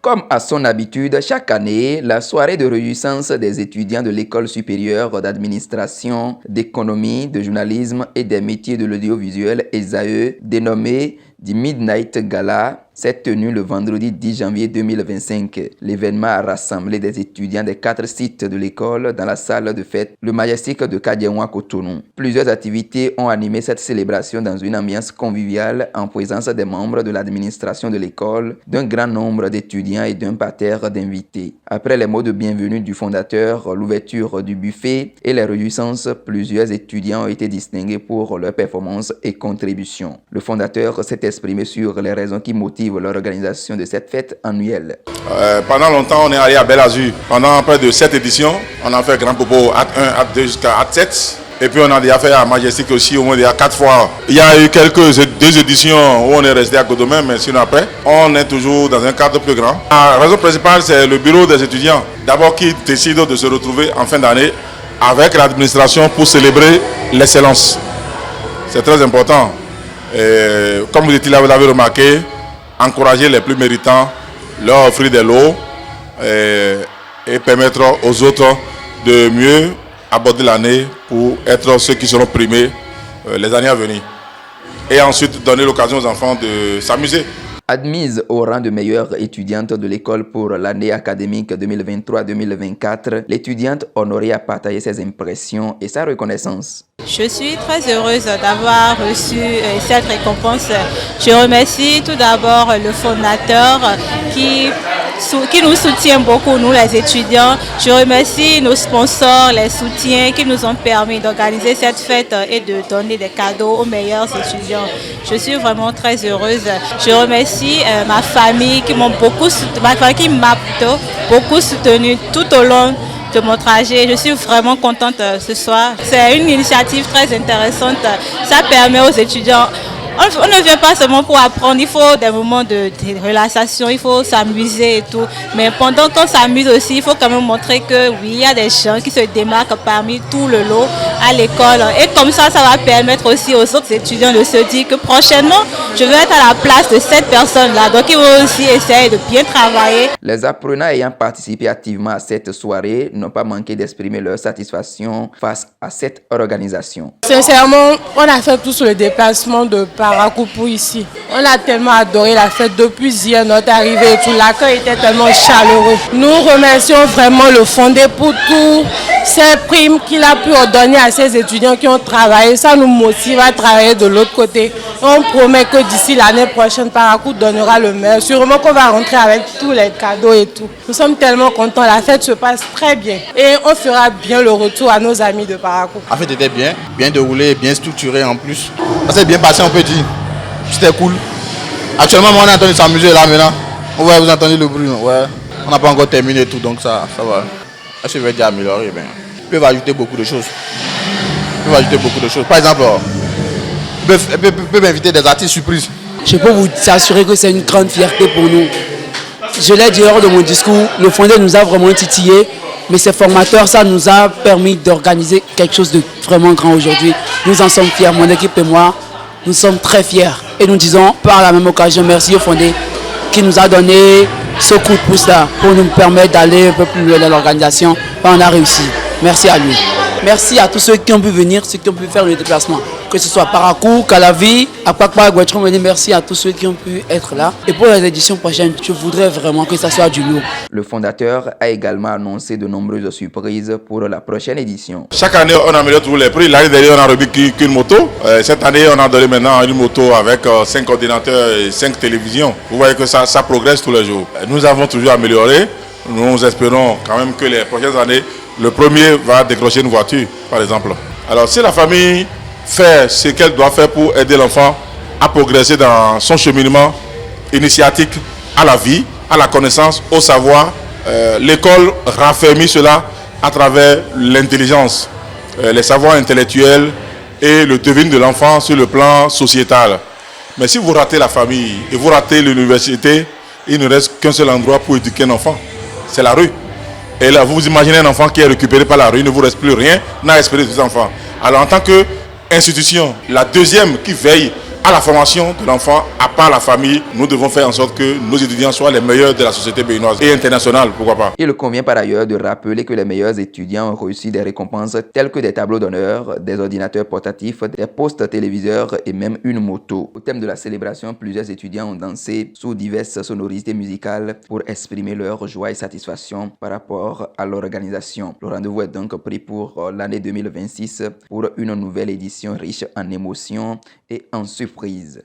Comme à son habitude, chaque année, la soirée de réjouissance des étudiants de l'École supérieure d'administration, d'économie, de journalisme et des métiers de l'audiovisuel ESAE, dénommée The Midnight Gala, s'est tenue le vendredi 10 janvier 2025. L'événement a rassemblé des étudiants des 4 sites de l'école dans la salle de fête Le Majestic de Kadienwa Cotonou. Plusieurs activités ont animé cette célébration dans une ambiance conviviale en présence des membres de l'administration de l'école, d'un grand nombre d'étudiants et d'un parterre d'invités. Après les mots de bienvenue du fondateur, l'ouverture du buffet et les réjouissances, plusieurs étudiants ont été distingués pour leur performance et contribution. Le fondateur s'est exprimé sur les raisons qui motivent l'organisation de cette fête annuelle. Pendant longtemps, on est allé à Bel Azur. Pendant près de 7 éditions, on a fait Grand Popo, acte 1, acte 2 jusqu'à acte 7. Et puis on a déjà fait à Majestic aussi, au moins déjà 4 fois. Il y a eu deux éditions où on est resté à Codomain, mais sinon après, on est toujours dans un cadre plus grand. La raison principale, c'est le bureau des étudiants. D'abord qui décide de se retrouver en fin d'année avec l'administration pour célébrer l'excellence. C'est très important. Et comme vous l'avez remarqué, encourager les plus méritants, leur offrir des lots et permettre aux autres de mieux aborder l'année pour être ceux qui seront primés les années à venir. Et ensuite donner l'occasion aux enfants de s'amuser. Admise au rang de meilleure étudiante de l'école pour l'année académique 2023-2024, l'étudiante Honorée a partagé ses impressions et sa reconnaissance. Je suis très heureuse d'avoir reçu cette récompense. Je remercie tout d'abord le fondateur qui nous soutient beaucoup, nous les étudiants. Je remercie nos sponsors, les soutiens qui nous ont permis d'organiser cette fête et de donner des cadeaux aux meilleurs étudiants. Je suis vraiment très heureuse. Je remercie ma famille qui m'a beaucoup soutenu tout au long de mon trajet. Je suis vraiment contente ce soir. C'est une initiative très intéressante. Ça permet aux étudiants. On ne vient pas seulement pour apprendre, il faut des moments de relaxation, il faut s'amuser et tout. Mais pendant qu'on s'amuse aussi, il faut quand même montrer que oui, il y a des gens qui se démarquent parmi tout le lot à l'école. Et comme ça va permettre aussi aux autres étudiants de se dire que prochainement, je vais être à la place de cette personne-là. Donc, ils vont aussi essayer de bien travailler. Les apprenants ayant participé activement à cette soirée n'ont pas manqué d'exprimer leur satisfaction face à cette organisation. Sincèrement, on a fait tous le déplacement de Parakoupou ici. On a tellement adoré la fête depuis hier, notre arrivée et tout. L'accueil était tellement chaleureux. Nous remercions vraiment le fondé pour tous ces primes qu'il a pu donner à ces étudiants qui ont travaillé. Ça nous motive à travailler de l'autre côté. On promet que d'ici l'année prochaine, Parakou donnera le meilleur. Sûrement qu'on va rentrer avec tous les cadeaux et tout. Nous sommes tellement contents. La fête se passe très bien. Et on fera bien le retour à nos amis de Parakou. La fête était bien déroulée, bien structurée en plus. Ça s'est bien passé, on peut dire. C'était cool. Actuellement, on est en train de s'amuser là maintenant. Ouais, vous entendez le bruit. Ouais. On n'a pas encore terminé tout, donc ça va. Je vais dire améliorer. Ils peuvent ajouter beaucoup de choses. Par exemple, ils peuvent inviter des artistes surprises. Je peux vous assurer que c'est une grande fierté pour nous. Je l'ai dit lors de mon discours, le fondé nous a vraiment titillé, mais ces formateurs, ça nous a permis d'organiser quelque chose de vraiment grand aujourd'hui. Nous en sommes fiers, mon équipe et moi, nous sommes très fiers. Et nous disons par la même occasion merci au fondé qui nous a donné ce coup de pouce là pour nous permettre d'aller un peu plus loin dans l'organisation. On a réussi. Merci à lui. Merci à tous ceux qui ont pu venir, ceux qui ont pu faire le déplacement. Que ce soit Parakou, Calavi, Akpakpa, Guetron, merci à tous ceux qui ont pu être là. Et pour les éditions prochaines, je voudrais vraiment que ça soit du lourd. Le fondateur a également annoncé de nombreuses surprises pour la prochaine édition. Chaque année, on améliore tous les prix. L'année dernière, on a remis qu'une moto. Cette année, on a donné maintenant une moto avec 5 ordinateurs et 5 télévisions. Vous voyez que ça progresse tous les jours. Nous avons toujours amélioré. Nous espérons quand même que les prochaines années, le premier va décrocher une voiture, par exemple. Alors, si la famille fait ce qu'elle doit faire pour aider l'enfant à progresser dans son cheminement initiatique à la vie, à la connaissance, au savoir, l'école raffermit cela à travers l'intelligence, les savoirs intellectuels et le devenir de l'enfant sur le plan sociétal. Mais si vous ratez la famille et vous ratez l'université, il ne reste qu'un seul endroit pour éduquer un enfant, c'est la rue. Et là, vous imaginez un enfant qui est récupéré par la rue, il ne vous reste plus rien, n'a espéré de ces enfants. Alors en tant qu'institution, la deuxième qui veille à la formation de l'enfant, à part la famille, nous devons faire en sorte que nos étudiants soient les meilleurs de la société béninoise et internationale, pourquoi pas. Il convient par ailleurs de rappeler que les meilleurs étudiants ont reçu des récompenses telles que des tableaux d'honneur, des ordinateurs portatifs, des postes téléviseurs et même une moto. Au thème de la célébration, plusieurs étudiants ont dansé sous diverses sonorités musicales pour exprimer leur joie et satisfaction par rapport à l'organisation. Le rendez-vous est donc pris pour l'année 2026 pour une nouvelle édition riche en émotions et en surprises.